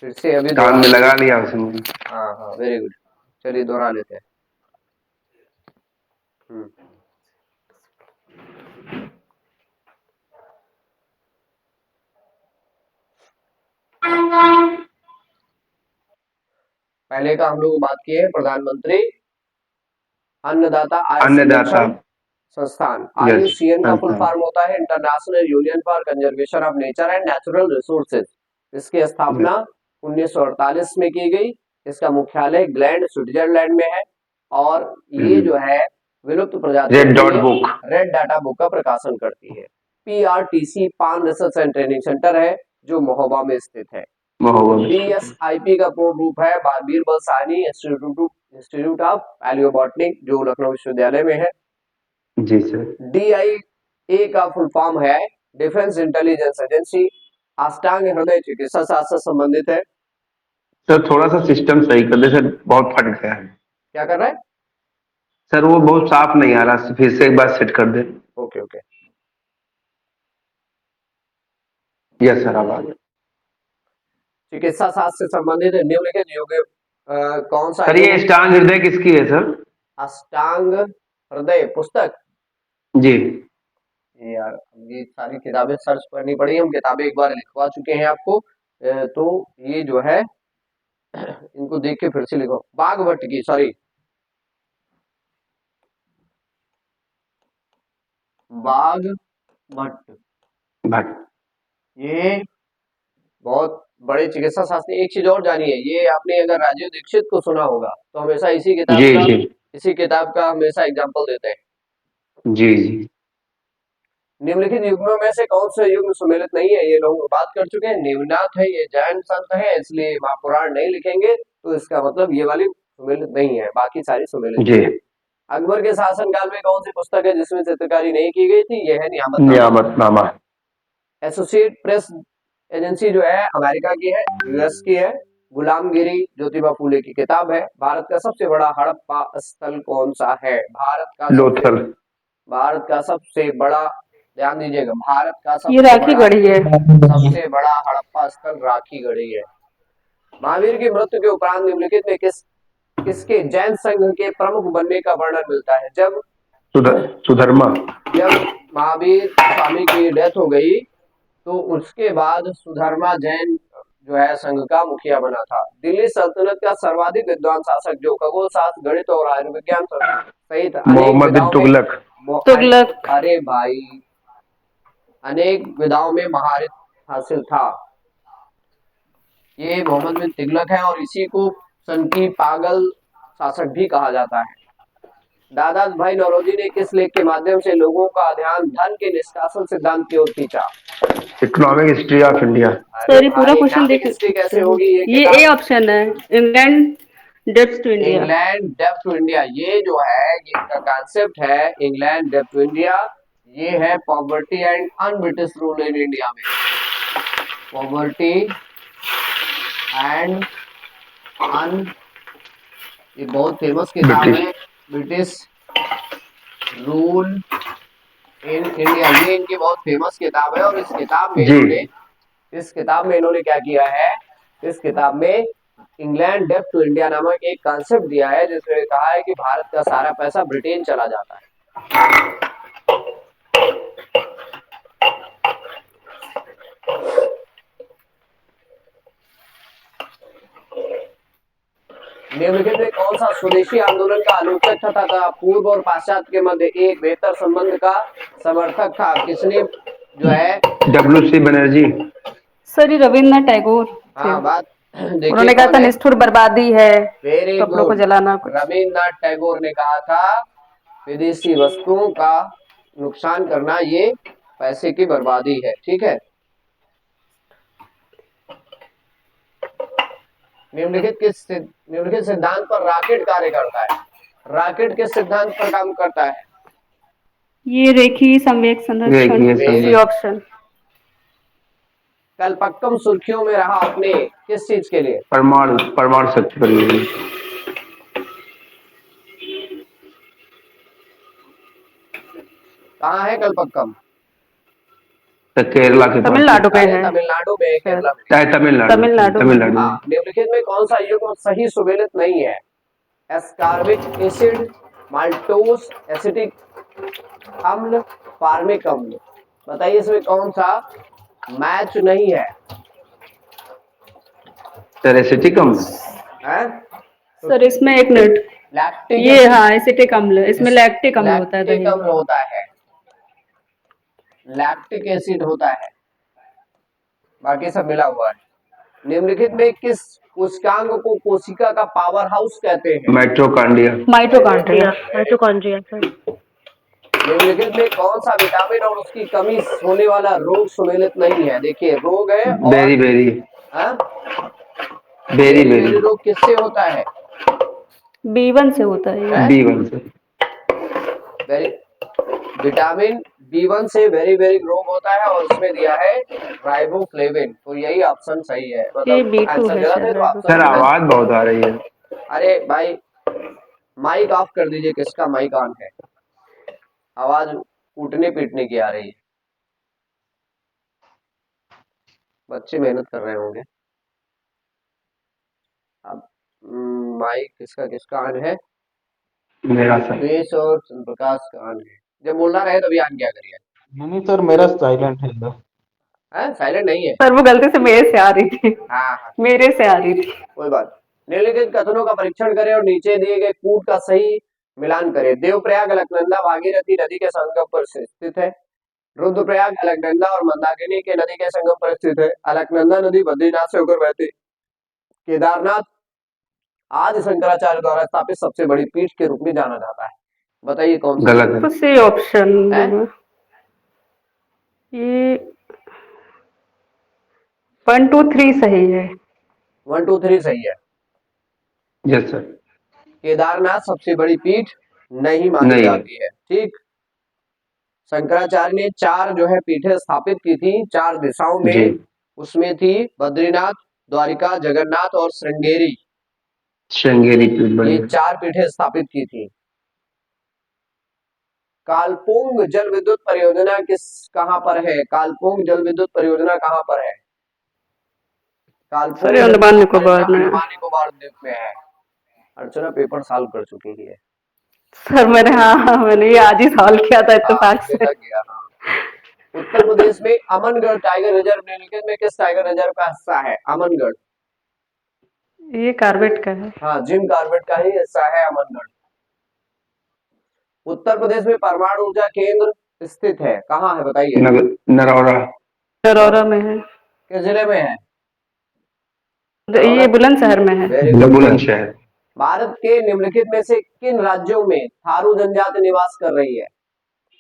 फिर से अभी कान दोहरा में लेते लगा हैं। लिया उसने। हाँ हाँ, वेरी गुड। चलिए दोहरा लेते हैं। हम्म। पहले का हम लोग बात किए प्रधानमंत्री अन्नदाता आय अन्नदाता। संरक्षण संस्थान। यस। IUCN का फुल संस्थान। फॉर्म होता है international union for conservation of nature and natural resources. इसकी स्थापना यस। 1948 में की गई। इसका मुख्यालय ग्लैंड स्विट्जरलैंड में है। और ये जो है विलुप्त प्रजातियों रेड के डॉट लिए बुक। रेड डाटा बुक का प्रकाशन करती है। PRTC पान रिसर्च एंड ट्रेनिंग सेंटर है जो महोबा में स्थित है। मोहब्बत। BSIP का पूर्ण रूप है Birbal Sahni institute of palaeobotany जो लखनऊ विश्वविद्यालय में है। जी सर। DIA का फुल फॉर्म है डिफेंस इंटेलिजेंस एजेंसी। अष्टांग हृदय चिकित्सा शास्त्र से संबंधित है। सर थोड़ा सा सिस्टम सही कर दे सर, बहुत फट गया है। क्या कर रहा है? सर वो बहुत साफ नहीं आ रहा, फिर से एक बार सेट कर दे। Okay okay. यस सर, अब आ गया। चिकित्सा शास्त्र से संबंधित निम्नलिखित योग कौन सा सर ये योग? अष्टांग हृदय किसकी है सर? अष्टांग हृदय पुस्तक। जी। ये यार, ये सारी किताबें सर्च करनी पड़ी। हम किताबें एक बार लिखवा चुके हैं आपको। तो ये जो है इनको देख के फिर से लिखो। बागवट की, सॉरी, बागवट। भट। ये बहुत बड़े चिकित्सा शास्त्री। एक चीज और जानिए, ये आपने अगर राजीव दीक्षित को सुना होगा तो हमेशा जी जी। इसी किताब का हमेशा एग्जाम्पल देते हैं। जी जी। निम्नलिखित युग्मों में से कौन सा युग्म सुमेलित नहीं है? ये लोग बात कर चुके हैं। निम्नाथ है, ये जैन संत है, इसलिए महापुराण नहीं लिखेंगे। तो इसका मतलब ये वाली सुमेलित नहीं है, बाकी सारी सुमेलित जी। है। अकबर के शासनकाल में कौन सी पुस्तक है जिसमें चित्रकारी नहीं की गई थी? यह है नियामतनामा। नियामतनामा। एसोसिएट प्रेस एजेंसी जो है अमेरिका की है, US की है। गुलामगिरी ज्योतिबा फूले की किताब है। भारत का सबसे बड़ा हड़प्पा स्थल कौन सा है? लोथल। भारत का सबसे बड़ा, ध्यान दीजिएगा, भारत का ये राखी गढ़ी है। सबसे बड़ा हड़प्पा स्थल राखी गढ़ी है। महावीर की मृत्यु के उपरांत निम्नलिखित में किसके जैन संघ के प्रमुख बनने का वर्णन मिलता है? सुधर्मा। जब महावीर स्वामी की डेथ हो गई तो उसके बाद सुधर्मा जैन जो है संघ का मुखिया बना था। दिल्ली सल्तनत का सर्वाधिक विद्वान शासक जो खगोल शास्त्र, गणित और आयुर्विज्ञान सहित अनेक मोहम्मद बिन विधाओं में तुगलक। तुगलक। अरे भाई, अनेक विधाओं में महारत हासिल था। ये मोहम्मद बिन तुगलक है और इसी को सन की पागल शासक भी कहा जाता है। दादा भाई नौरोजी ने किस लेख के माध्यम से लोगों का ध्यान धन के निष्कासन सिद्धांत की ओर खींचा? Economic history of India. अरे सर ये पूरा भाई, क्वेश्चन इकोनॉमिक देख। हिस्ट्री कैसे अच्छा, होगी ये ये ए किताब? ऑप्शन है। England depth to India. England depth to India, ये जो है ये इसका कॉन्सेप्ट है। इंग्लैंड डेप्थ टू इंडिया, ये है poverty and un British rule in India में। पॉवर्टी एंड अन, ये बहुत फेमस किताब ब्रिटिश। है। ब्रिटिश रूल इन इंडिया, ये इनकी बहुत फेमस किताब है। और जी। इस किताब में इन्होंने क्या किया है? इस किताब में इंग्लैंड डेप्थ टू इंडिया नामक एक कॉन्सेप्ट दिया है जिसमें कहा है कि भारत का सारा पैसा ब्रिटेन चला जाता है। निम्नलिखित में कौन सा स्वदेशी आंदोलन का आलोचक तथा पूर्व और पाश्चात्य के मध्य एक बेहतर संबंध का समर्थक था? किसने जो है? WC बनर्जी। सर ये रविन्द्रनाथ टैगोर थे। हाँ, बात देखिए उन्होंने कहा कौन था है। निष्ठुर बर्बादी है, वेरी कपड़ों को गुड। जलाना कुछ। रविन्द्रनाथ टैगोर ने कहा था विदेशी वस्तुओं का नुकसान करना ये पैसे की बर्बादी है। ठीक है। निम्नलिखित सिद्धांत पर रॉकेट कार्य करता है? रॉकेट किस सिद्धांत पर काम करता है? ये रेखी संवेग संरक्षण। देखिए वेरी सी संवेद। ऑप्शन। कलपक्कम सुर्खियों में रहा अपने किस चीज के लिए? परमाणु परमाणु शक्ति पर भी। कहाँ है कलपक्कम? तो केरला के पास तमिलनाडु में अरे है तमिलनाडु में है, शायद। केरला में नहीं। है, तमिलनाडु तमिलनाडु में तमिलनाडु है। में। हाँ, निम्नलिखित में कौन सा युग्म सही सुमेलित नहीं है? एस्कॉर्बिक एसिड, माल्टोस, एसिटिक अम्ल, फार्मिक अम्ल। बताइए इसमें कौन सा मैच नहीं है? सर एसिटिक अम्ल। हैं? सर इसमें एक मिनट, लैक्टिक ये एसिड, हाँ एसिटिक अम्ल, इसमें लैक्टिक अम्ल होता है लैक्टिक दही अम्ल होता है, लैक्टिक एसिड होता है, बाकी सब मिला हुआ है। निम्नलिखित में किस कोशिकांग को कोशिका का पावर हाउस कहते हैं? माइटोकॉन्ड्रिया। माइटोकॉन्ड्रिया। Mitochondria sir. निम्नलिखित में कौन सा विटामिन और उसकी कमी होने वाला रोग सुमेलित नहीं है? देखिए रोग है और बेरी बेरी हाँ? बेरी बेरी बेरी रोग किससे होता है? B1 से होता है ये। हैं? B1 से। वेरी विटामिन B1 से वेरी वेरी रोग होता है और इसमें दिया है राइबोफ्लेविन, तो यही ऑप्शन सही है। ये मतलब B2 आंसर है गलत है तो शायद। ऑप्शन सर आवाज बहुत आ रही है। अरे भाई माइक ऑफ कर दीजिए, किसका माइक ऑन है? आवाज कूटने पीटने की आ रही है। बच्चे मेहनत कर रहे होंगे। अब माइक किसका किसका ऑन है? मेरा सर। सुरेश और प्रकाश का ऑन है। जब बोलना रहे तभी ऑन किया करिए। नहीं सर, मेरा साइलेंट है इधर। साइलेंट नहीं है? सर वो गलती से मेरे से आ रही थी, हाँ मेरे से आ रही थी। कोई बात। निम्नलिखित कथनों का परीक्षण करें और नीचे दिए गए कूट का सही मिलान करें। देवप्रयाग अलकनंदा भागीरथी नदी के संगम पर स्थित है। रुद्रप्रयाग अलकनंदा और मंदाकिनी के नदी के संगम पर स्थित है। अलकनंदा नदी बद्रीनाथ से होकर बहती। केदारनाथ आदि शंकराचार्य द्वारा स्थापित सबसे बड़ी पीठ के रूप में जाना जाता है। बताइए कौन सा? गलत है। तो सी ऑप्शन है? ये 1 2 3 सही है। 1 2 3 सही है। Yes sir. केदारनाथ सबसे बड़ी पीठ नहीं मानी नहीं है। जाती है। ठीक, शंकराचार्य ने 4 जो है पीठें स्थापित की थी 4 दिशाओं जी। में। उसमें थी बद्रीनाथ, द्वारिका, जगन्नाथ और श्रृंगेरी। श्रृंगेरी पीठ ये बड़ी 4 पीठें स्थापित की थी। कालपुंग जल विद्युत परियोजना कहाँ पर है? कालपुंग जल विद्युत परियोजना कहाँ पर है? कालपुंग सर जल अंडमान विद्युत निकोबार परियोजना में। अंडमान निकोबार द्वीप में है। अर्चना पेपर सॉल्व कर चुकी है। सर मैंने हाँ मैंने ये आज ही सॉल्व किया था इत्तेफाक मुझे से। लग गया। हाँ, उत्तर प्रदेश में अमनगढ़ टाइगर रिजर्व निम्नलिखित में किस टाइगर रिजर्व का हिस्सा है? अमनगढ़। ये कार्बेट का है। हाँ, जिम कॉर्बेट का ही हिस्सा है अमनगढ़। उत्तर प्रदेश में परमाणु ऊर्जा केंद्र स्थित है, कहाँ है बताइए? नरौरा। नरौरा में है। किस जिले में है? ये बुलंदशहर में है। Very good. बुलंदशहर। भारत के निम्नलिखित में से किन राज्यों में थारू जनजाति निवास कर रही है?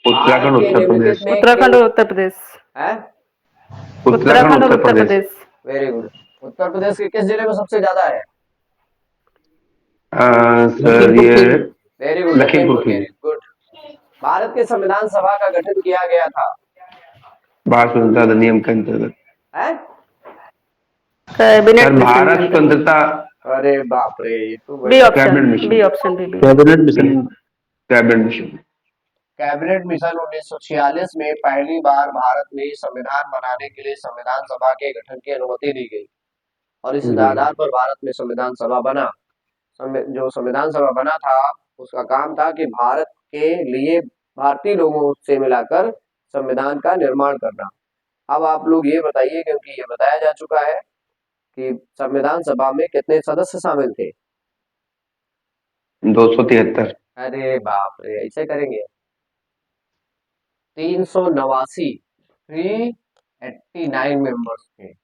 उत्तराखंड, भारत के उत्तर निम्नलिखित प्रदेश। में उत्तराखंड और उत्तर प्रदेश। है? उत्तराखंड और उत्तर प्रदेश। Very good. उत्तर प्रदेश के किस जिले में सबसे ज्यादा है? सर ये very good, Lakhimpur Lakhimpur. Good. Bharat के संविधान सभा का गठन किया गया था? भारत स्वतंत्रता अधिनियम के अंतर्गत। है? कैबिनेट सर मिशन भारत के अंतर्गत। स्वतंत्रता। अरे बाप रे, ये तो B option, cabinet mission. B option भी B. Cabinet mission. Cabinet mission. Cabinet mission 1946 में पहली बार भारत में संविधान बनाने के लिए संविधान सभा के गठन की अनुमति दी गई और इस आधार पर भारत में संविधान सभा बना। जो संविधान सभा बना था उसका काम था कि भारत के लिए भारतीय लोगों से मिलाकर संविधान का निर्माण करना। अब आप लोग ये बताइए, क्योंकि ये बताया जा चुका है कि संविधान सभा में कितने सदस्य शामिल थे? 273। अरे बाप रे, ऐसे करेंगे? 389, 389 मेंबर्स थे।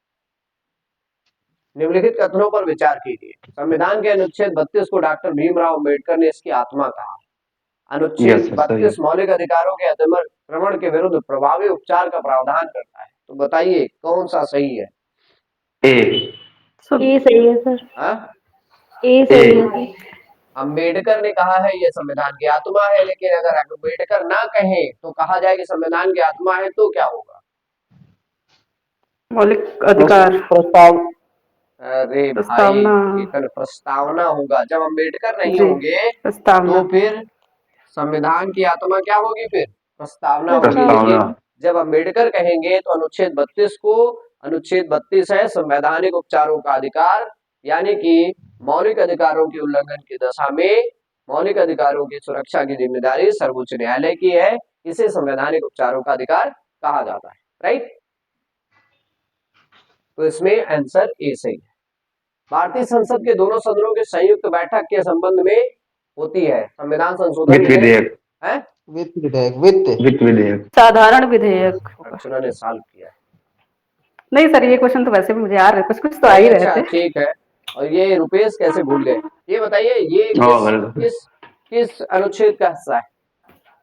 निम्नलिखित कथनों पर विचार कीजिए। संविधान के अनुच्छेद 32 को डॉक्टर भीमराव अंबेडकर ने इसकी आत्मा कहा। अनुच्छेद 32 मौलिक अधिकारों के अतिक्रमण के विरुद्ध प्रभावी उपचार का प्रावधान करता है। तो बताइए कौन सा सही है? ए सही है सर। हाँ? ए सही है। अंबेडकर ने कहा है ये संविधान की आत्मा है, लेकिन अगर अंबेडकर ना कहें तो कहा जाए कि संविधान की आत्मा है तो क्या होगा? मौलिक अधिकार। प्रस्ताव। अरे भाई, प्रस्तावना। इतना प्रस्तावना होगा। जब अंबेडकर नहीं जी, होंगे प्रस्तावना। तो फिर संविधान की आत्मा क्या होगी? फिर प्रस्तावना होगी। प्रस्तावना। लेकिन जब अम्बेडकर कहेंगे तो अनुच्छेद 32 को, अनुच्छेद 32 है संवैधानिक उपचारों का अधिकार, यानी कि मौलिक अधिकारों के उल्लंघन की दशा में मौलिक अधिकारों की सुरक्षा की जिम्मेदारी सर्वोच्च न्यायालय की है। इसे संवैधानिक उपचारों का अधिकार कहा जाता है। राइट, तो इसमें आंसर ए सही है। भारतीय संसद के दोनों सदनों की संयुक्त बैठक के संबंध में होती है संविधान संशोधन वित्त विधेयक, है। वित्त विधेयक, वित्त वित्त विधेयक। साधारण विधेयक होगा। अर्चना ने सॉल्व किया है। नहीं सर, ये क्वेश्चन तो वैसे भी मुझे आ रहे, कुछ कुछ तो आ ही रहे अच्छा थे। ठीक है। और ये रुपेश कैसे भूल गए? ये बताइए, ये किस किस अनुच्छेद का हिस्सा है?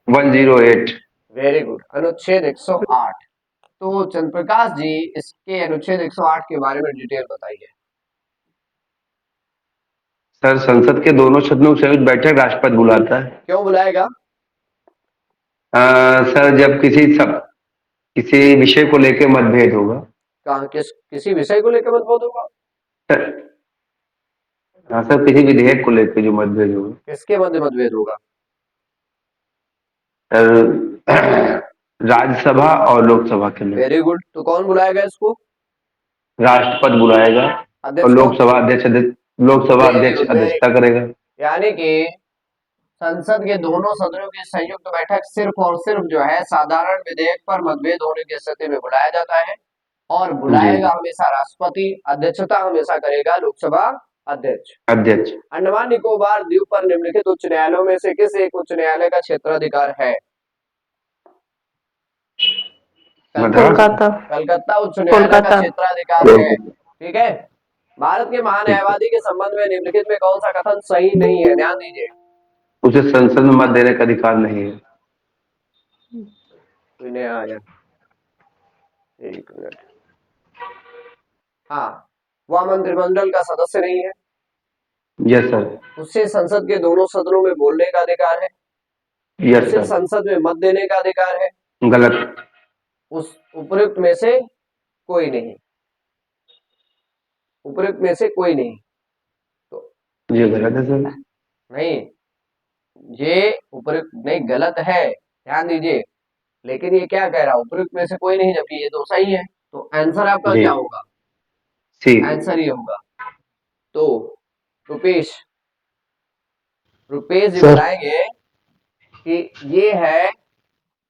108। वेरी गुड, अनुच्छेद 108। तो चंद्रप्रकाश जी, इसके अनुच्छेद 108 के बारे में डिटेल बताइए। सर, संसद के दोनों सदनों की संयुक्त बैठक राष्ट्रपति बुलाता है। क्यों बुलाएगा? सर, जब किसी विषय को लेकर मतभेद होगा। कहा किसी विषय को लेकर मतभेद होगा? सर, हाँ सर, किसी विधेयक को लेकर जो मतभेद होगा। किसके मध्य मतभेद होगा? राज्यसभा और लोकसभा के लिए। वेरी गुड, तो कौन बुलाएगा इसको? राष्ट्रपति बुलाएगा और अध्यक्ष कौन? लोकसभा अध्यक्ष अध्यक्षता करेगा। यानी कि संसद के दोनों सदनों की संयुक्त बैठक सिर्फ और सिर्फ जो है साधारण विधेयक पर मतभेद होने की स्थिति में बुलाया जाता है, और बुलाएगा हमेशा राष्ट्रपति, अध्यक्षता हमेशा करेगा लोकसभा अध्यक्ष। अंडमान निकोबार द्वीप पर निम्नलिखित उच्च न्यायालयों में से किस एक उच्च न्यायालय का क्षेत्राधिकार है? कोलकाता। कलकत्ता उच्च न्यायालय का क्षेत्राधिकार है। ठीक है। भारत के महान्यायवादी के संबंध में निम्नलिखित में कौन सा कथन सही नहीं है? ध्यान दीजिए। उसे संसद में मत देने का अधिकार नहीं है। आया, एक मिनट। हाँ, वह मंत्रिमंडल का सदस्य नहीं है। Yes sir. उससे संसद के दोनों सदनों में बोलने का अधिकार है। यस उससे सर। संसद में मत देने का अधिकार है। गलत। उस उपयुक्त में से कोई नहीं। उपयुक्त में से कोई नहीं। तो ये गलत है सर। नहीं, ये उपयुक्त नहीं, गलत है, ध्यान दीजिए। लेकिन ये क्या कह रहा है? उपयुक्त में से कोई नहीं, जबकि ये तो सही है। तो आंसर आपका क्या होगा? सी। आंसर ये होगा। तो रुपेश जी सर। बताएंगे कि ये है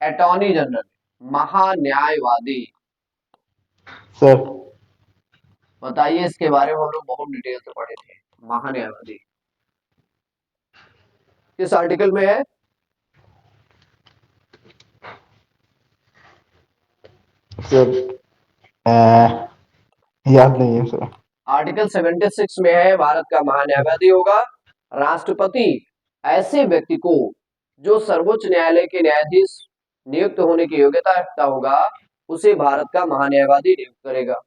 अटॉर्नी जनरल, महान्यायवादी। सर, बताइए, इसके बारे में हम लोग बहुत डिटेल से पढ़े थे। महान्यायवादी किस आर्टिकल में है? सर याद नहीं है सर। आर्टिकल 76 में है। भारत का महान्यायवादी होगा राष्ट्रपति। ऐसे व्यक्ति को जो सर्वोच्च न्यायालय के न्यायाधीश नियुक्त होने की योग्यता रखता होगा, उसे भारत का महान्यायवादी नियुक्त करेगा।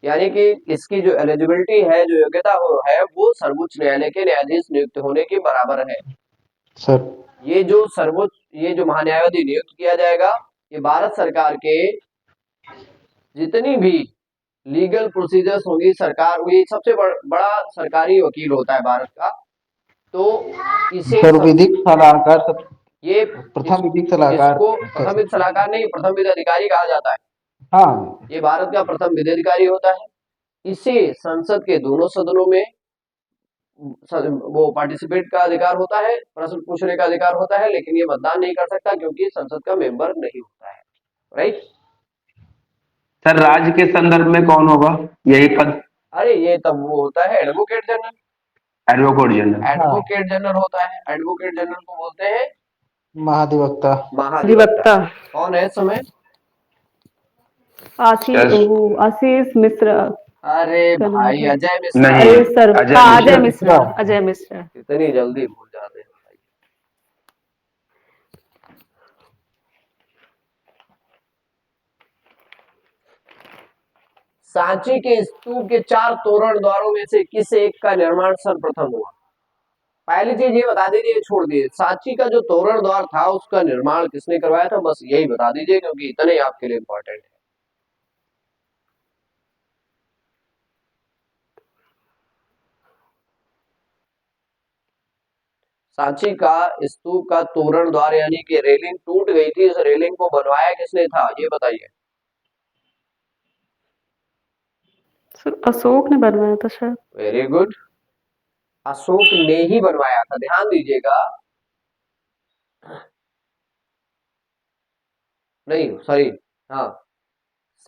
यानी कि इसकी जो एलिजिबिलिटी है, जो योग्यता है, वो सर्वोच्च न्यायालय के न्यायाधीश नियुक्त होने के बराबर है। सर, ये जो महान्यायवादी नियुक्त किया जाएगा, ये भारत सरकार के जितनी भी लीगल प्रोसीजर्स होंगी, सरकार ये सबसे बड़ा सरकारी वकील होता है भारत का। तो इसे सर विधिक सलाहकार सब, ये प्रथम विधिक सलाहकार। इसको प्रथम विधि सलाहकार नहीं, प्रथम विधि अधिकारी कहा जाता है। हाँ ये भारत का प्रथम विधि अधिकारी होता है। इसे संसद के दोनों सदनों में वो पार्टिसिपेट का अधिकार होता है, प्रश्न पूछने का अधिकार होता है, लेकिन ये मतदान नहीं कर सकता क्योंकि संसद का मेंबर नहीं होता है। राइट सर, राज्य के संदर्भ में कौन होगा यही पद? अरे ये तब वो होता है advocate general. Advocate general. Advocate general होता है। एडवोकेट जनरल को बोलते हैं महाधिवक्ता। महाधिवक्ता। कौन है इस समय? आशीष मिश्रा। अरे क्या नाम भाई, है? अजय मिश्रा। नहीं, अरे सर, अजय मिश्रा। अजय मिश्रा। इतनी जल्दी भूल जाते हैं भाई। सांची के स्तूप के 4 तोरण द्वारों में से किस एक का निर्माण सर्वप्रथम हुआ? पहली चीज ये बता दीजिए, छोड़ दिए। सांची का जो तोरण द्वार था, उसका निर्माण किसने करवाया था? बस यही बता दीजिए, क्योंकि इतने ही आपके लिए इंपॉर्टेंट है। सांची का स्तूप का तोरण द्वार यानी कि रेलिंग टूट गई थी, इस रेलिंग को बनवाया किसने था, ये बताइए। सर अशोक ने बनवाया था शायद। वेरी गुड, अशोक ने ही बनवाया था, ध्यान दीजिएगा। नहीं सॉरी, हाँ,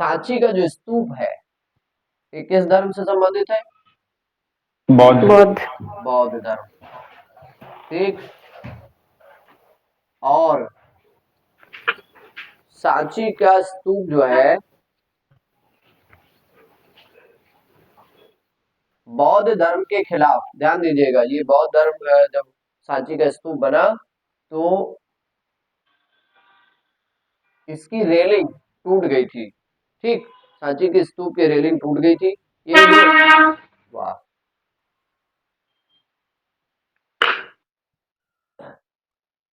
सांची का जो स्तूप है ये किस धर्म से संबंधित है? बौद्ध। बौद्ध। बौद्ध धर्म, ठीक। और सांची का स्तूप जो है बौद्ध धर्म के खिलाफ, ध्यान दीजिएगा, ये बौद्ध धर्म जब सांची का स्तूप बना तो इसकी रेलिंग टूट गई थी, ठीक, सांची के स्तूप की रेलिंग टूट गई थी। ये जो, वाह,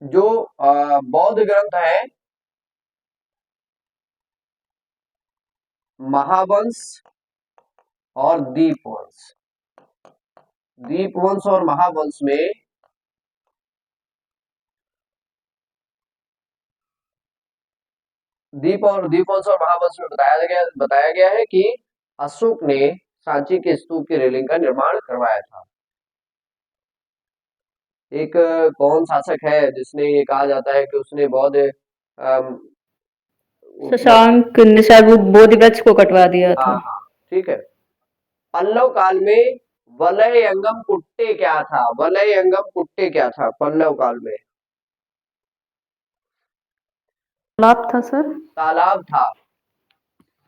जो बौद्ध ग्रंथ है महावंश और दीपवंश, दीपवंश और महावंश में दीपवंश और महावंश में बताया गया है कि अशोक ने सांची के स्तूप की रेलिंग का निर्माण करवाया था। एक कौन शासक है जिसने ये कहा जाता है कि उसने बौद्ध शशांक ने शायद वो बोधि वृक्ष को कटवा दिया था। हाँ, ठीक है। पल्लव काल में वलयंगम कुट्टे क्या था? वलयंगम कुट्टे क्या था पल्लव काल में? तालाब था सर। तालाब था।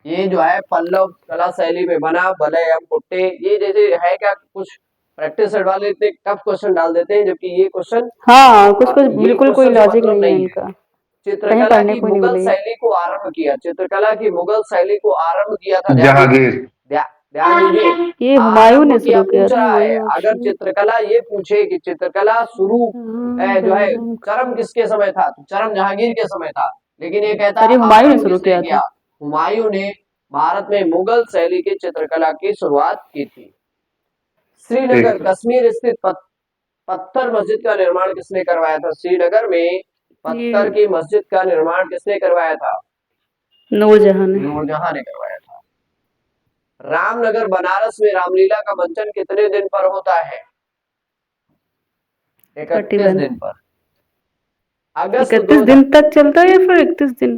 ये जो है पल्लव कला शैली में बना वलयंगम कुट्टे, ये जैसे है क्या, कुछ प्रैक्टिस सेट वाले इतने टफ क्वेश्चन डाल देते हैं, जबकि ये क्वेश्चन हाँ कुछ कुछ ये बिल्कुल कोई क्वेश्चन लॉजिक मतलब नहीं है नहीं है। इनका। चित्रकला पढ़ने की को नहीं मुगल मिली। शैली को आरंभ किया, चित्रकला की मुगल शैली को आरंभ किया था, जहांगीर। ध्यान दीजिए, ये हुमायूं ने आरंभ किया शुरू किया पूछ था। रहा है। हुमायूं अगर चित्रकला ये पूछे कि चित्रकला शुरू जो है चरम किसके समय था, तो चरम जहांगीर के समय था, लेकिन ये कहता सर, ये है हुमायूं ने आरंभ शुरू किसने किया था। हुमायूं ने भारत में मुगल शैली की चित्रकला की शुरुआत की थी। श्रीनगर कश्मीर स्थित पत्थर मस्जिद का निर्माण किसने करवाया था? श्रीनगर में पत्थर की मस्जिद का निर्माण किसने करवाया था? नूरजहां ने। नूरजहां ने करवाया था। रामनगर बनारस में रामलीला का मंचन कितने दिन पर होता है? 31 दिन पर। अगस्त 31 दिन तक चलता है या फिर 31 दिन?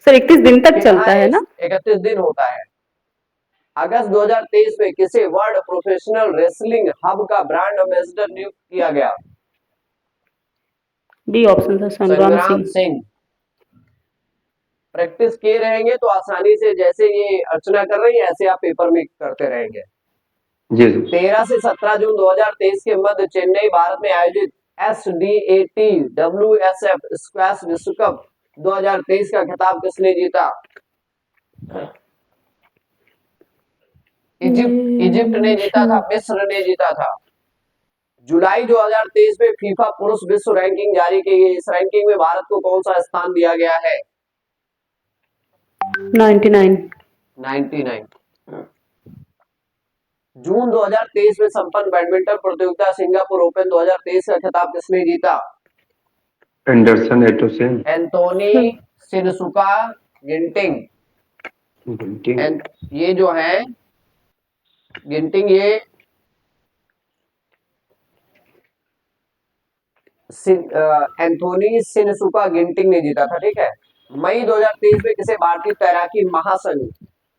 सर 31 दिन तक चलता है ना? 31 दिन होता है। अगस्त 2023 में किसे वर्ल्ड प्रोफेशनल रेसलिंग हब का ब्रांड एम्बेसडर नियुक्त किया गया? डी ऑप्शन था संग्राम सिंह। प्रैक्टिस किए रहेंगे तो आसानी से, जैसे ये अर्चना कर रही है ऐसे आप पेपर में करते रहेंगे। जी। 13 से 17 जून 2023 के मध्य चेन्नई भारत में आयोजित SDAT WSF स्क्वैश विश्व कप 2023 का खिताब किसने जीता? इजिप्ट ने जीता था, मिस्र ने जीता था। जुलाई 2023 में फीफा पुरुष विश्व रैंकिंग जारी की गई, इस रैंकिंग में भारत को कौन सा स्थान दिया गया है? 99। जून 2023 में संपन्न बैडमिंटन प्रतियोगिता सिंगापुर ओपन 2023 का खिताब किसने जीता? Anderson Antonsen. Anthony Sinisuka Ginting. ये जो है गिंटिंग, ये एंथोनी सिनसुका गिंटिंग ने जीता था, ठीक है। मई 2023 में किसे भारतीय तैराकी महासंघ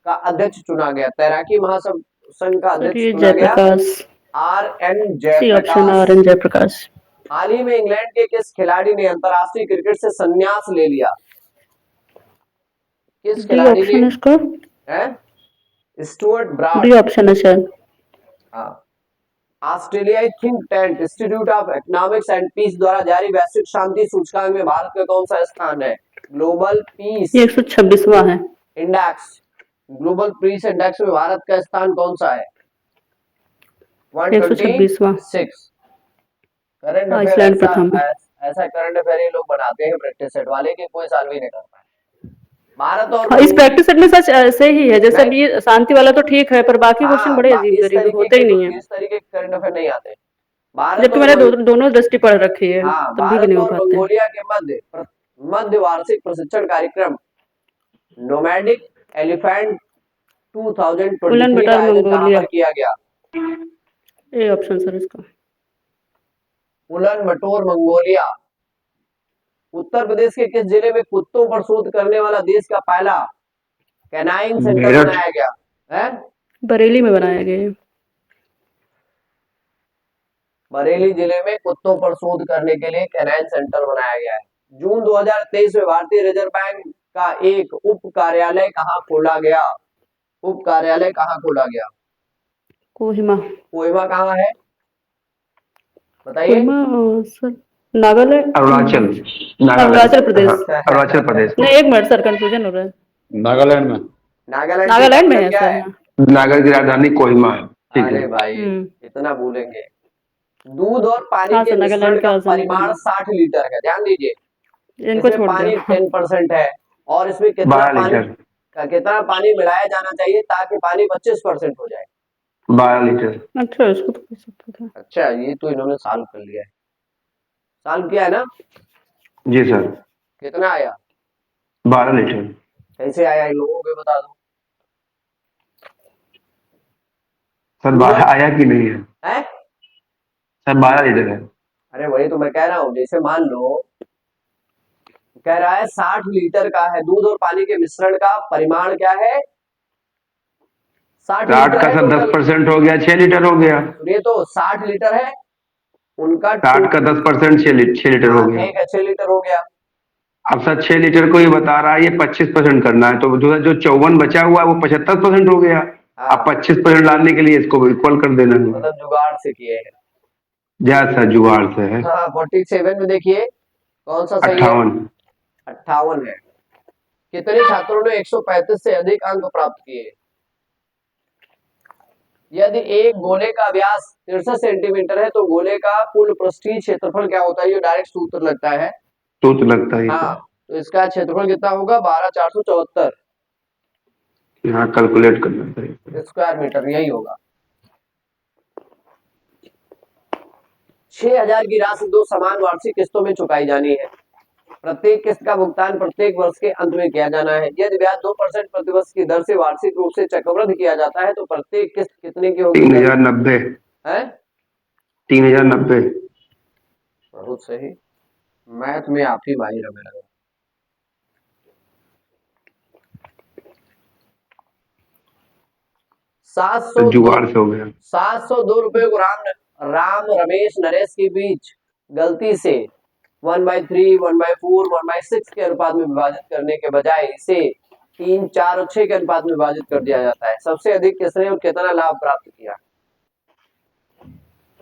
का अध्यक्ष चुना गया? तैराकी महासंघ का अध्यक्ष चुना गया RN जयप्रकाश। हाल ही में इंग्लैंड के किस खिलाड़ी ने अंतरराष्ट्रीय क्रिकेट से संन्यास ले लिया? किस खिलाड़ी ने? Stuart broad. डी ऑप्शन है शायद। हाँ। ऑस्ट्रेलियाई think tank institute of economics and peace द्वारा जारी वैश्विक शांति सूचकांक में भारत का कौन सा स्थान है? ग्लोबल पीस 126वां है इंडेक्स। ग्लोबल पीस इंडेक्स में भारत का स्थान कौन सा है? 126। करंट आइसलैंड प्रथम। ऐसा करंट अफेयर ये लोग बनाते हैं प्रैक्टिस सेट वाले कि कोई सॉल्व ही नहीं कर पाए। भारत और इस प्रैक्टिस सेट में सच ऐसे ही है, जैसे ये शांति वाला तो ठीक है, पर बाकी क्वेश्चन बड़े अजीब गरीब होते ही नहीं है। इस तरीके के करंट अफेयर नहीं आते। भारत जबकि और मैंने दोनों दृष्टि पढ़ रखी है, हाँ, तब भी भारत नहीं हो और पाते। मंगोलिया के मध्य वार्षिक प्रशिक्षण कार्यक्रम नोमैडिक एलिफेंट उलन 2023 का बटार आयोजन कहाँ मंगोलिया, पर किया गया? ए ऑप्शन सर इसका। उलन बटोर मंगोलिया। उत्तर प्रदेश के किस जिले में कुत्तों पर शोध करने वाला देश का पहला कैनाइन सेंटर मेरठ। बनाया गया है? बरेली में बनाया गया है। बरेली जिले में कुत्तों पर शोध करने के लिए कैनाइन सेंटर बनाया गया है। जून 2023 में भारतीय रिजर्व बैंक का एक उप कार्यालय कहाँ खोला गया? उप कार्यालय कहाँ खोला गया? कोहिमा। कोहिमा कहाँ है बताइए? कोहिमा सर नागालैंड, अरुणाचल, अरुणाचल प्रदेश। अरुणाचल प्रदेश में। नहीं, एक मिनट सर, कंफ्यूजन हो रहा है। नागालैंड में। नागालैंड की नागालैंड में कैपिटल है क्या सर, है? हाँ। नागालैंड की राजधानी कोहिमा है। ठीक अरे है। भाई, इतना भूलेंगे। दूध और पानी हाँ के सर, मिश्रण नागालैंड की का राजधानी परिमाण कोहिमा। 60 लीटर है, ध्यान दीजिए। इनको इसमें छोड़ पानी दिया। 10% है और इसमें 12 लीटर। कितना पानी मिलाया जाना चाहिए ताकि पानी 25% हो जाए? 12 लीटर। अच्छा, इसको तो कर सकते थे। अच्छा, ये तो इन्होंने सॉल्व कर लिया है। सॉल्व किया है ना? जी सर, कितना आया? 12 लीटर। कैसे आया इन लोगों को बता दो। सर 12 आया कि नहीं है? है? सर 12 लीटर है। अरे वही तो मैं कह रहा हूँ, जैसे मान लो कह रहा है 60 लीटर का है दूध और पानी के मिश्रण का परिमाण क्या है? 60 60 लीटर का है सर टोटल। 10% हो गया, 6 लीटर हो गया। सुनिए तो 60 लीटर है उनका 60 का 10% 6 लीटर हो हाँ गया। ठीक है, 6 लीटर हो गया। अब सर 6 लीटर को ये बता रहा है ये 25% करना है, तो जो 54 बचा हुआ है वो 75% हो गया। हाँ, अब 25% लाने के लिए इसको इक्वल कर देना है। मतलब जुगाड़ से किए हैं। जय सर, जुगाड़ से है। हाँ, 47 में देखिए कौन सा सही है? 58। 58 है। कितने छात्रों ने 135 से अधिक अंक प्राप्त किए? यदि एक गोले का व्यास 63 सेंटीमीटर है तो गोले का कुल पृष्ठीय क्षेत्रफल क्या होता है? ये डायरेक्ट सूत्र लगता है। तो लगता है हाँ, तो इसका क्षेत्रफल कितना होगा? 12,474 यहाँ कैलकुलेट करना चाहिए। स्क्वायर मीटर, यही होगा। 6,000 की राशि दो समान वार्षिक किस्तों में चुकाई जानी है। प्रत्येक किस्त का भुगतान प्रत्येक वर्ष के अंत में किया जाना है। यदि ब्याज 2% प्रतिवर्ष की दर से वार्षिक रूप से चक्रवृद्धि किया जाता है तो प्रत्येक किस्त कितने की होगी? 3090 है? 3090। बहुत सही, मैथ में आप ही माहिर हमें लगा। 702 जुगाड़ से हो गया। 702 रुपए को राम रमेश नरेश के बीच गलती से 1/3, 1/4, 1/6 के अनुपात में विभाजित करने के बजाय इसे 3, 4 और 6 के अनुपात में विभाजित कर दिया जाता है। सबसे अधिक किसने और कितना लाभ प्राप्त किया?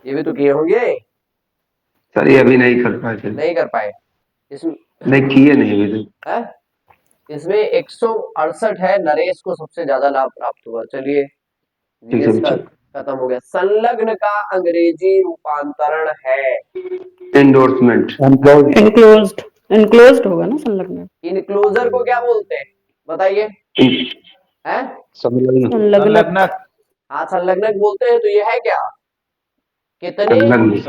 ये भी तो किए होंगे। सर ये अभी नहीं कर पाए थे। नहीं कर पाए इसमें? नहीं किए नहीं अभी तक। है? इसमें 168 है, नरेश को सबसे ज्यादा लाभ प्राप्त हुआ। चलिए, जीएस का खत्म हो गया। संलग्न का अंग्रेजी रूपांतरण है? एंडोर्समेंट। इनक्लोज्ड। इनक्लोज्ड होगा ना संलग्न। इनक्लोजर को क्या बोलते हैं बताइए? है? संलग्न। हाँ, संलग्नक बोलते हैं। तो ये है क्या? कितने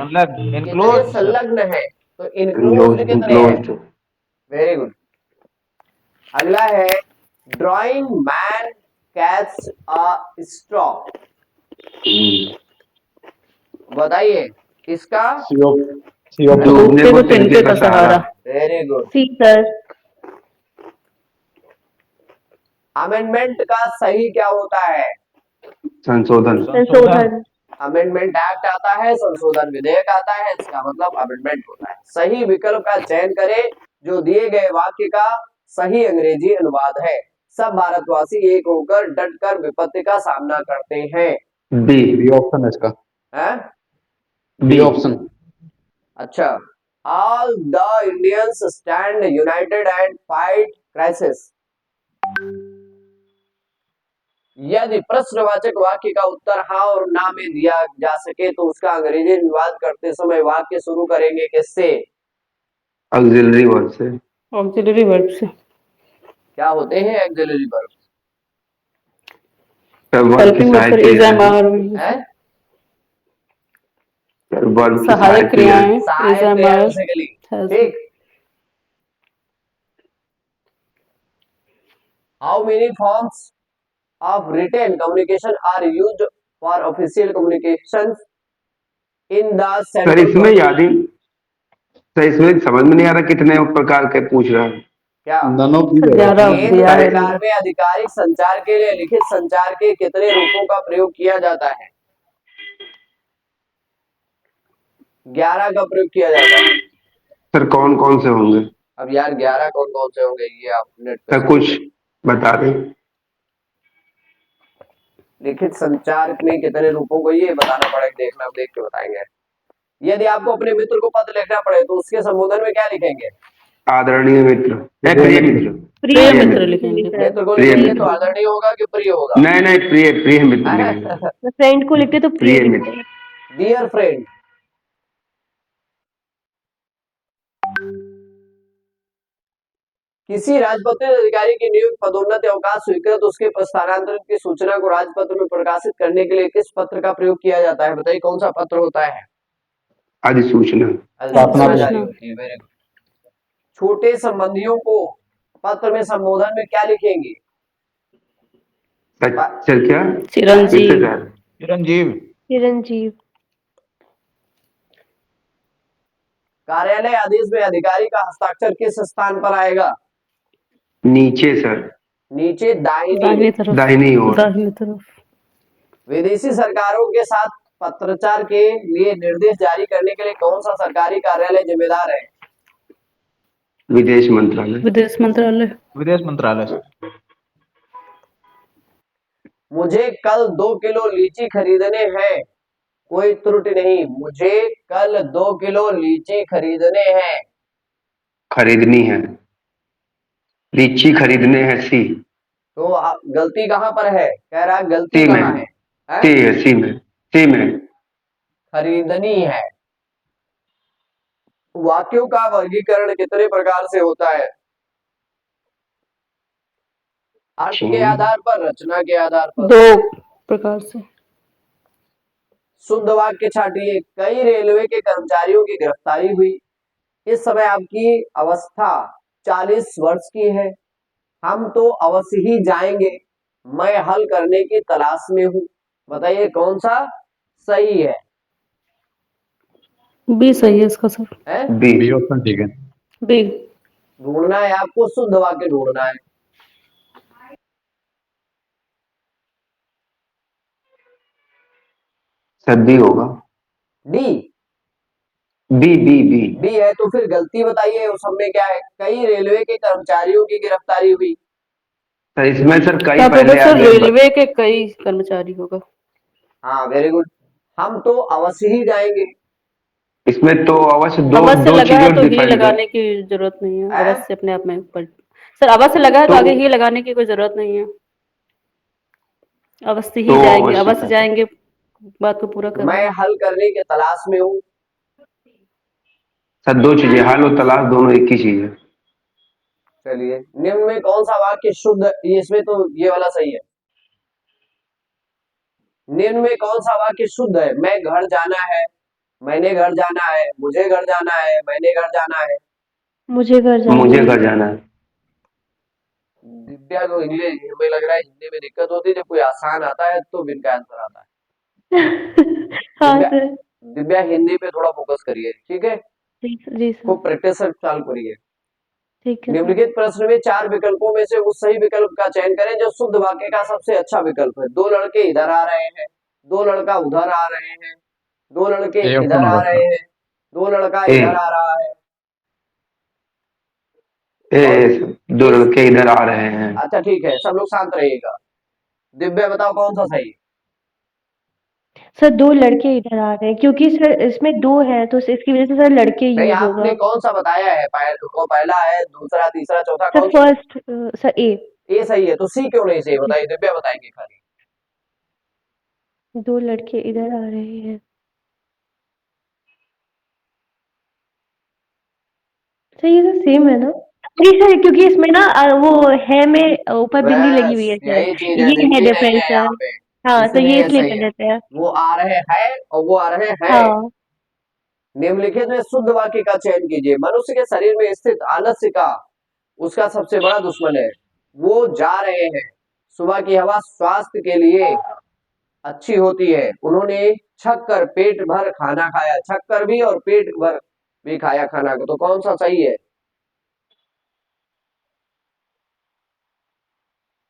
संलग्न है? तो इनक्लोज्ड कितने हैं? Very good. अगला है drowning man catch a straw. बताइए इसका। डूबने को तिनके का सहारा। Very good. C sir. Amendment का सही क्या होता है? संशोधन। संशोधन। अमेंडमेंट एक्ट आता है, संशोधन विधेयक आता है, इसका मतलब अमेंडमेंट होता है। सही विकल्प का चयन करें जो दिए गए वाक्य का सही अंग्रेजी अनुवाद है। सब भारतवासी एक होकर डटकर विपत्ति का सामना करते हैं। बी ऑप्शन है इसका। है? B option. अच्छा, all the Indians stand united and fight crisis. यदि प्रश्नवाचक वाक्य का उत्तर हाँ और ना में दिया जा सके तो उसका अंग्रेजी अनुवाद करते समय वाक्य शुरू करेंगे किससे? ऑक्सिलरी वर्ब से। ऑक्सिलरी वर्ब से। क्या होते हैं auxiliary verb? Helping verb is am are. है? सर वर्ब की सहायक क्रियाएं सहायक is am क्रिया are बेसिकली। has ठीक। How many forms of written communication are used for official communications in the sir central इसमें government। याद ही सर इसमें समझ में नहीं आ रहा कितने प्रकार के पूछ रहा है। क्या? नन ऑफ दीज सर 11 केंद्र दिया है सरकार में आधिकारिक संचार के लिए लिखित संचार के कितने रूपों का प्रयोग किया जाता है? 11 का प्रयोग किया जाता है। सर कौन कौन से होंगे? अब यार 11 कौन कौन से होंगे ये आप नेट पे सर कुछ बता दें। लिखित संचार में कितने रूपों को ये बताना पड़ेगा, देखना, देख के बताएंगे। यदि आपको अपने मित्र को पत्र लिखना पड़े तो उसके संबोधन में क्या लिखेंगे? आदरणीय मित्र, प्रिय मित्र, प्रिय मित्र लिखेंगे। मित्र को प्रिय लिखेंगे मित्र। तो आदरणीय होगा कि प्रिय होगा? नहीं नहीं, प्रिय प्रिय मित्र लिखेंगे। फ्रेंड को लिखते तो प्रिय प्रिय लिखते मित्र। हैं। Dear friend. किसी राजपत्रित अधिकारी की नियुक्ति, पदोन्नति, अवकाश स्वीकृत, उसके स्थानांतरण की सूचना को राजपत्र में प्रकाशित करने के लिए किस पत्र का प्रयोग किया जाता है? बताइए कौन सा पत्र होता है? अधिसूचना। अधिसूचना जारी होती है। Very good. छोटे संबंधियों को पत्र में संबोधन में क्या लिखेंगे? सर क्या? चिरंजीव। फिर से सर। चिरंजीव। चिरंजीव। कार्यालय आदेश में अधिकारी का हस्ताक्षर किस स्थान पर आएगा? नीचे सर। नीचे, दाहिनी तरफ। दाहिनी ओर। दाहिनी तरफ। विदेशी सरकारों के साथ पत्राचार के लिए निर्देश जारी करने के लिए कौन सा सरकारी कार्यालय जिम्मेदार है? विदेश मंत्रालय। विदेश मंत्रालय। विदेश मंत्रालय। मुझे कल 2 किलो लीची खरीदने हैं, कोई त्रुटि नहीं। मुझे कल 2 किलो लीची खरीदने हैं। खरीदनी है। लीची खरीदने हैं, सी। तो गलती कहाँ पर है? कह रहा है गलती सी कहाँ में। है? सी है, सी में। सी में खरीदनी है। वाक्यों का वर्गीकरण कितने प्रकार से होता है? अर्थ के आधार पर, रचना के आधार पर। 2 प्रकार से। शुद्ध वाक्य छाटिए। कई रेलवे के कर्मचारियों की गिरफ्तारी हुई। इस समय आपकी अवस्था 40 वर्ष की है। हम तो अवश्य ही जाएंगे, मैं हल करने की तलाश में हूँ। बताइए कौन सा सही है? बी सही है इसका सर। बी ऑप्शन ठीक है। बी। ढूंढना है आपको, शुद्ध वाक्य ढूंढना है। सर बी होगा। D. B B B B है तो फिर गलती बताइए उस समय क्या है? कई रेलवे के कर्मचारियों की गिरफ्तारी हुई। सर इसमें सर कई क्या होगा पहले आ सर? गए। रेलवे के कई कर्मचारी होगा। हाँ वेरी गुड। हम तो अवश्य ही जाएंगे। इसमें तो अवश्य दो अवश्य दो लगा है चीजों तो ही डिफाइन कर। लगाने की जरूरत नहीं है। हैं? अवश्य अपने आप में सर अवश्य लगा है तो तो- आगे ही लगाने की कोई जरूरत नहीं है। अवश्य ही तो जाएंगे, अवश्य अवश्य जाएंगे, बात को पूरा करना मैं है। हल करने के तलाश में हूँ। सर दो चीजें, हाल और तलाश दोनों एक ही चीज है। चलिए, निम्न में कौन सा वाक्य शुद्ध, इसमें तो ये वाला सही है। निम्न में कौन सा वाक्य शुद्ध है? मैं घर जाना है, मैंने घर जाना है, मुझे घर जाना है, मैंने घर जाना है। मुझे घर जाना मुझे है। घर जाना है। दिव्या को इंग्लिश में लग रहा है, हिंदी में दिक्कत होती है। जब कोई आसान आता है तो इनका आंसर आता है। हाँ दिव्या, सर। दिव्या हिंदी पे थोड़ा फोकस करिए, ठीक है? जी सर। खूब प्रैक्टिस चालू करिए। ठीक है सर। निम्नलिखित प्रश्न में 4 विकल्पों में से उस सही विकल्प का चयन करें जो शुद्ध वाक्य का सबसे अच्छा विकल्प है। 2 लड़के इधर आ रहे हैं, 2 लड़का उधर आ रहे हैं, 2 लड़के ए ऑप्शन इधर आ होगा रहे हैं, 2 लड़का ए। इधर आ रहा है। ए, दो लड़के इधर आ रहे हैं। अच्छा ठीक है, सब लोग शांत रहिएगा। दिव्या बताओ कौन सा सही? सर 2 लड़के इधर आ रहे हैं क्योंकि सर इसमें 2 हैं तो इसकी वजह से सर लड़के नहीं, यूज होगा। आपने कौन सा बताया है? पहला है, दूसरा, तीसरा, चौथा, सर कौन? फर्स्ट सर ए। ए सही है, तो सी क्यों नहीं सही? बताइए, दिव्या बताएंगे खाली। 2 लड़के इधर आ रहे हैं। सर ये तो सेम है ना? नहीं सर क्योंकि इसमें ना वो है में ऊपर बिंदी लगी हुई है बस यही सर। चीज है, ये है दिखती नहीं डिफरेंस है सर। यहाँ पे, हाँ तो ये इसलिए इसलिए सही कर है। देते हैं। वो आ रहे हैं और वो आ रहे हैं। हाँ निम्नलिखित में शुद्ध वाक्य का चयन कीजिए। मनुष्य के शरीर में स्थित आलस्य का उसका सबसे बड़ा दुश्मन है। वो जा रहे हैं। सुबह की हवा स्वास्थ्य के लिए अच्छी होती है। उन्होंने छक कर पेट भर खाना खाया। छक कर भी और पेट भर भी खाया खाना। तो कौन सा सही है?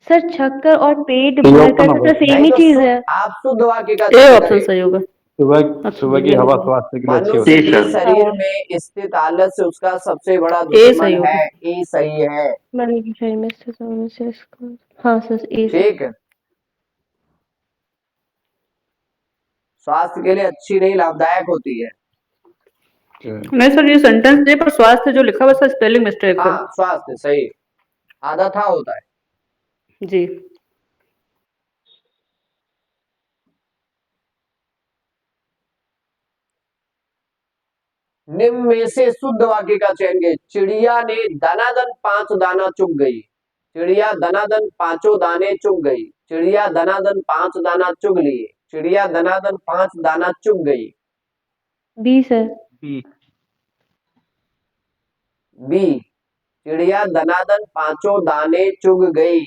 सर शक्कर और पेट ये भर ऑप्शन कर होगा। तो सेम नहीं ही तो चीज है। आप शुद्ध वाक्य का ए चयन ऑप्शन करें। सही होगा। सुबह अच्छा, सुबह की ये हवा होगा। स्वास्थ्य के लिए अच्छी मनुष्य होती है। जी के सर। शरीर हाँ में स्थित आलस्य उसका सबसे बड़ा ए दुश्मन सही होगा। है। ए सही है। मनुष्य के शरीर में स्थित होने से इसका हाँ सर ए सर। ठीक है। स्वास्थ्य के लिए अच्छी नहीं, लाभदायक होती है। नहीं सर, ये सेंटेंस नहीं, पर स्वास्थ्य जो लिखा हुआ है सर स्पेलिंग मिस्टेक है। हाँ, स्वास्थ्य सही। आधा था होता है। जी। निम्न में से शुद्ध वाक्य का चयन कीजिए। चिड़िया ने दनादन 5 दाना चुग गई। चिड़िया दनादन 5 दाने चुग गई। चिड़िया दनादन 5 दाना चुग लिए। चिड़िया दनादन 5 दाना चुग गई। B sir. बी। बी, चिड़िया दनादन 5 दाने चुग गई।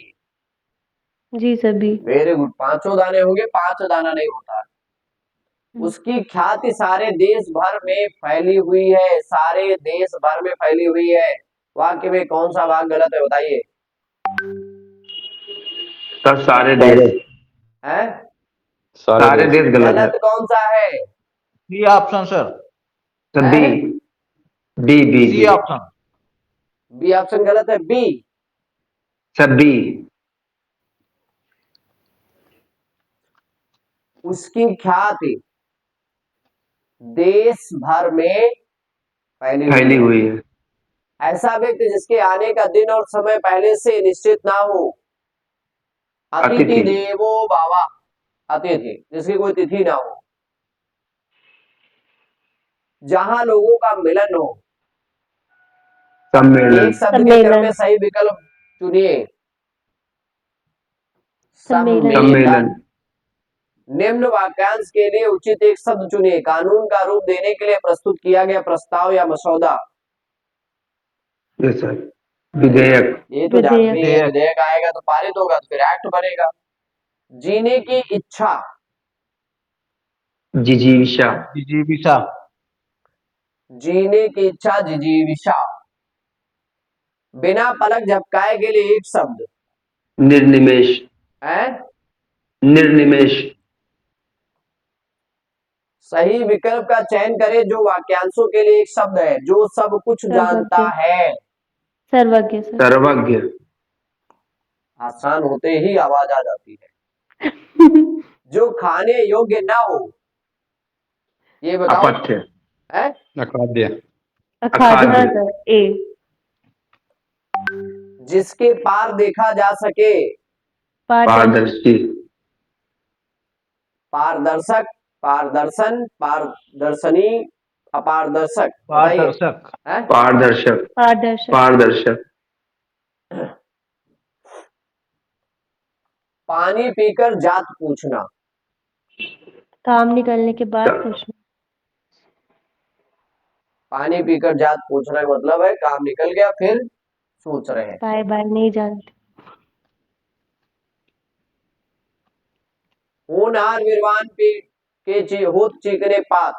जी सर बी। Very good. 5 दाने होंगे, 5 दाना नहीं होता। उसकी ख्याति सारे देश भर में फैली हुई है। सारे देश भर में फैली हुई है। वाक्य में कौन सा भाग गलत है बताइए? सर सारे देश। हैं? सारे देश गलत है। गलत कौन सा है? C option sir. Sir B. हैं? B B C B. Option. B option गलत है। B, sir B. उसकी ख्याति देश भर में फैली फैली हुई हुई है। है। ऐसा व्यक्ति जिसके आने का दिन और समय पहले से निश्चित ना हो। अतिथि अतिथि। देवो भव। अतिथि, जिसकी कोई तिथि ना हो। जहां लोगों का मिलन हो। सम्मेलन। एक शब्द के क्रम में सम्मेलन। सही विकल्प चुनिए। सम्मेलन। सम्मेलन। निम्न वाक्यांश के लिए उचित एक शब्द चुनिए। कानून का रूप देने के लिए प्रस्तुत किया गया प्रस्ताव या मसौदा। ये सर विधेयक। ये तो जानते ही हैं, विधेयक। विधेयक आएगा तो पारित होगा तो फिर एक्ट बनेगा। जीने की इच्छा। जिजीविषा। जिजीविषा। जीने की इच्छा, जिजीविषा। बिना पलक झपकाए के लिए एक शब्द। निर्निमेष। है? निर्निमेष। सही विकल्प का चयन करें जो वाक्यांशों के लिए एक शब्द है। जो सब कुछ जानता सर्वज्ञ। है। सर्वज्ञ सर। सर्वज्ञ। आसान होते ही आवाज आ जाती है। जो खाने योग्य ना हो। ये बताओ। अपथ्य। है? अखाद्य। अखाद्य हाँ अखाद्य। सर ए। जिसके पार देखा जा सके। पारदर्शी। पारदर्शी। पारदर्शक, पारदर्शन, पारदर्शनी, अपारदर्शक। बताइए। पारदर्शक। है? पारदर्शक। पारदर्शक। पारदर्शक। पानी पीकर जात पूछना। काम निकलने के बाद पूछना। पानी पीकर जात पूछना का मतलब है काम निकल गया फिर सोच रहे हैं। बाय बाय नहीं जानते। होनहार विद्वान के होत चिकने पात।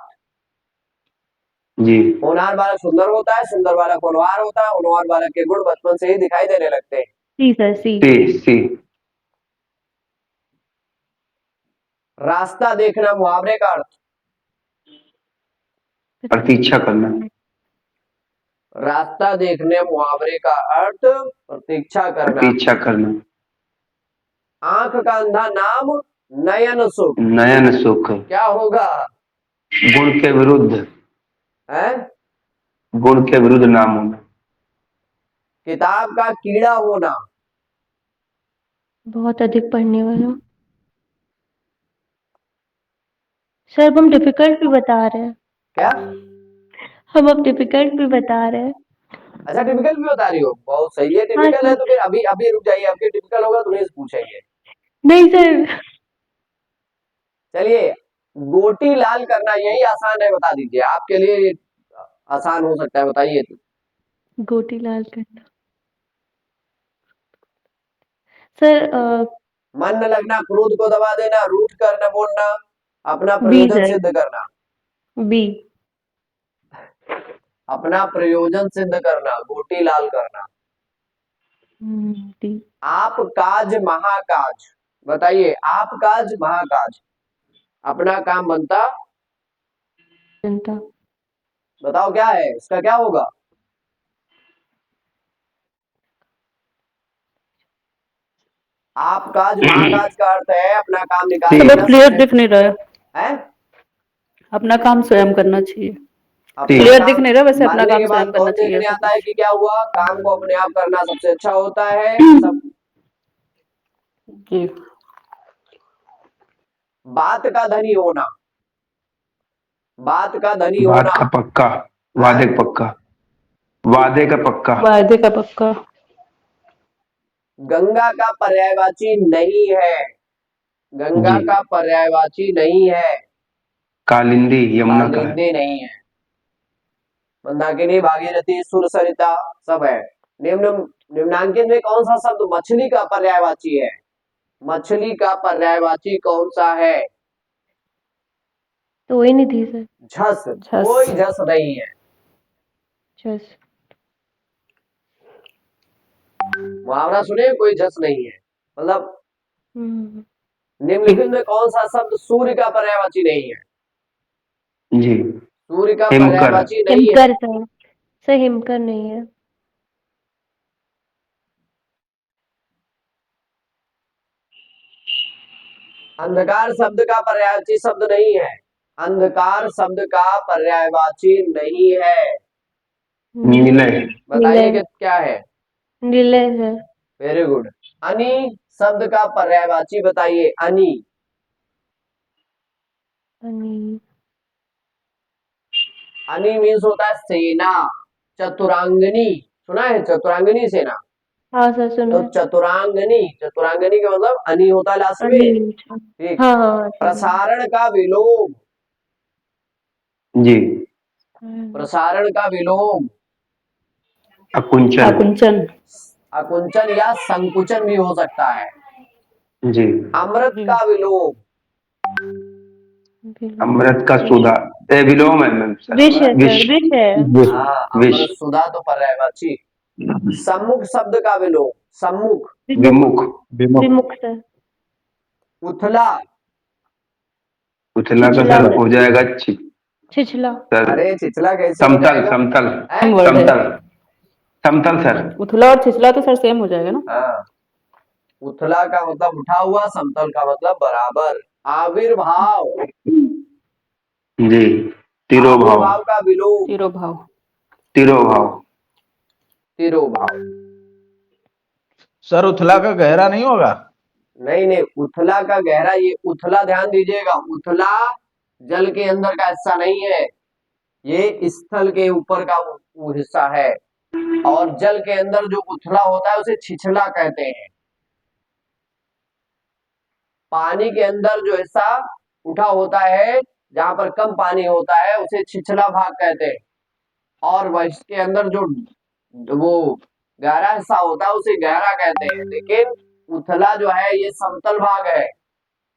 जी। होनहार बालक सुंदर होता है। सुंदर बालक होनहार होता है। होनहार बालक के गुण बचपन से ही दिखाई देने लगते हैं। सी सर सी। सी सी। रास्ता देखना मुहावरे का अर्थ। प्रतीक्षा करना। रास्ता देखने मुहावरे का अर्थ प्रतीक्षा करना। प्रतीक्षा करना। आंख का अंधा नाम नयन सुख। नयन सुख। क्या होगा? गुण के विरुद्ध। है? गुण के विरुद्ध नाम होना। किताब का कीड़ा होना। बहुत अधिक पढ़ने वाला। सर अब हम डिफिकल्ट भी बता रहे हैं। क्या? हम अब डिफिकल्ट भी बता रहे हैं। अच्छा, टिपिकल भी बता रही हो। बहुत सही है। हाँ टिपिकल है सर। तो फिर अभी अभी रुक जाइए। आपके टिपिकल होगा तो नहीं पूछेंगे। नहीं सर। चलिए, गोटी लाल करना, यही आसान है, बता दीजिए, आपके लिए आसान हो सकता है, बताइए तो। गोटी लाल करना सर। मन न लगना, क्रोध को दबा देना, रूठ कर न बोलना, अपना बी प्रयोजन सर, सिद्ध करना। बी। अपना प्रयोजन सिद्ध करना, गोटी लाल करना। डी। आप काज महाकाज, बताइए, आप काज महाकाज, अपना काम बनता, जनता। बताओ क्या है, इसका क्या होगा? आप काज महाकाज का अर्थ है अपना काम निकाल सब लेना, क्लियर दिख नहीं रहा है, है। अपना काम स्वयं करना चाहिए। अपना क्लियर काम दिख नहीं रहा, वैसे अपना मरने काम के बाद स्वयं करना कौन चाहिए देखने ऐसा आता है कुछ। कि क्या हुआ, काम को अपने आप करना सबसे अच्छा होता है सब। जी। बात का धनी होना, बात का धनी बात होना, का पक्का, वादे का पक्का, वादे का पक्का, वायदे का पक्का। गंगा का पर्यायवाची नहीं है, गंगा जी। का पर्यायवाची नहीं है, कालिंदी यमुना का है। कालिंदी नहीं है, मंदाकिनी भागीरथी सुरसरिता सब है। निम्नांकित में कौन सा शब्द मछली का पर्यायवाची है? मछली का पर्यायवाची कौन सा है? तो वही नहीं थी सर। झस, झस। कोई झस नहीं है। चस। मुहावरा सुने, कोई झस नहीं है, मतलब हम्म। निम्नलिखित में कौन सा शब्द सूर्य का पर्यायवाची नहीं है? जी। सूर्य का हिमकर। पर्यायवाची नहीं है। हिमकर सर, सर हिमकर नहीं है। अंधकार शब्द का पर्यायवाची शब्द नहीं है, अंधकार शब्द का पर्यायवाची नहीं है। निलय। बताइए कि क्या है? निलय सर। Very good. अनि शब्द का पर्यायवाची बताइए, अनि। अनि। अनि मीन्स होता है सेना, चतुरांगनी, सुना है चतुरांगनी सेना? हाँ सर सुना तो है। चतुरांगनी, चतुरांगनी का मतलब अनि होता है लास्ट में। अनि। ठीक। हाँ हाँ सर। प्रसारण का विलोम, जी। प्रसारण का विलोम, अकुंचन। आकुंचन। अकुंचन या संकुचन भी हो सकता है। जी। अमृत जी। का विलोम, अमृत का सुधा, विलोम है मैम सर। विष है विष। सर, विष है। विष। हाँ, विष। अमृत सुधा तो पर्यायवाची। सम्मुख शब्द का विलोम, सम्मुख, विमुख। विमुख। विमुख सर। उथला, उथला का छिछला सर सर। हो जाएगा छिछला। सर अरे चिचला कैसे हो समतल, जाएगा? समतल, हैं? सेम वर्ड है। समतल, समतल सर। उथला और छिछला तो सर सेम हो जाएगा ना। हाँ, उथला का मतलब उठा हुआ, समतल का मतलब बराबर। आविर्भाव, जी। तिरोभाव। आविर्भाव का विलोम, तिरोभाव। तिरोभाव। तिरोभाव। सर उथला का गहरा नहीं होगा? नहीं नहीं, उथला का गहरा, ये उथला ध्यान दीजिएगा, उथला जल के अंदर का हिस्सा नहीं है, ये स्थल के ऊपर का वो हिस्सा है। और जल के अंदर जो उथला होता है उसे छिछला कहते हैं। पानी के अंदर जो हिस्सा उठा होता है, जहां पर कम पानी होता है, उसे छिछला भाग कहते हैं। और वह इसके अंदर जो वो गहरा हिस्सा होता है उसे गहरा कहते हैं। लेकिन उथला जो है ये समतल भाग है,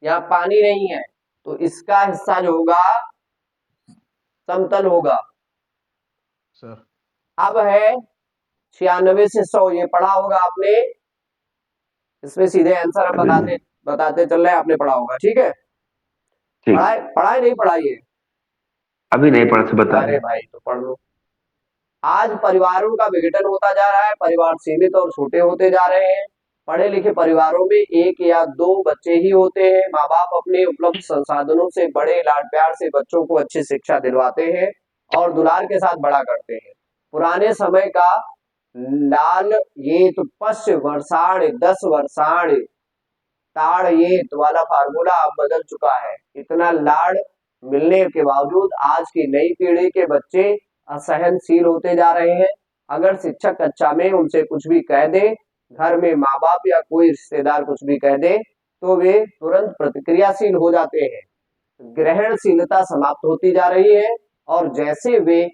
यहाँ पानी नहीं है, तो इसका हिस्सा जो होगा समतल होगा। सर अब है 96 से 100, ये पढ़ा होगा आपने, इसमें सीधे आंसर हम बताते चल रहे हैं, आपने पढ़ा होगा, ठीक है? ठीक। पढ़ाई नहीं पढ़ाई है? अभी नहीं पढ़ से बता अरे रहे। भाई तो पढ़ लो। आज परिवारों का विघटन होता जा रहा है, परिवार सीमित और छोटे होते जा रहे हैं। पढ़े लिखे परिवारों में 1 या 2 बच्चे ही होते हैं। माँ बाप अपने उपलब्ध संसाधनों से बड़े लाड प्यार से बच्चों को अच्छी शिक्षा दिलवाते हैं और दुलार के साथ बड़ा करते हैं। पुराने समय का लाल येत पश्च वर्षाण 10 वर्षाण ताड़ येत वाला फार्मूला अब बदल चुका है। इतना लाड़ मिलने के बावजूद आज की नई पीढ़ी के बच्चे असहनशील होते जा रहे हैं। अगर शिक्षक कक्षा में उनसे कुछ भी कह दे, घर में माँ बाप या कोई रिश्तेदार कुछ भी कह दे, तो वे तुरंत प्रतिक्रियाशील हो जाते हैं। ग्रहणशीलता समाप्त होती जा रही है और जैसे वे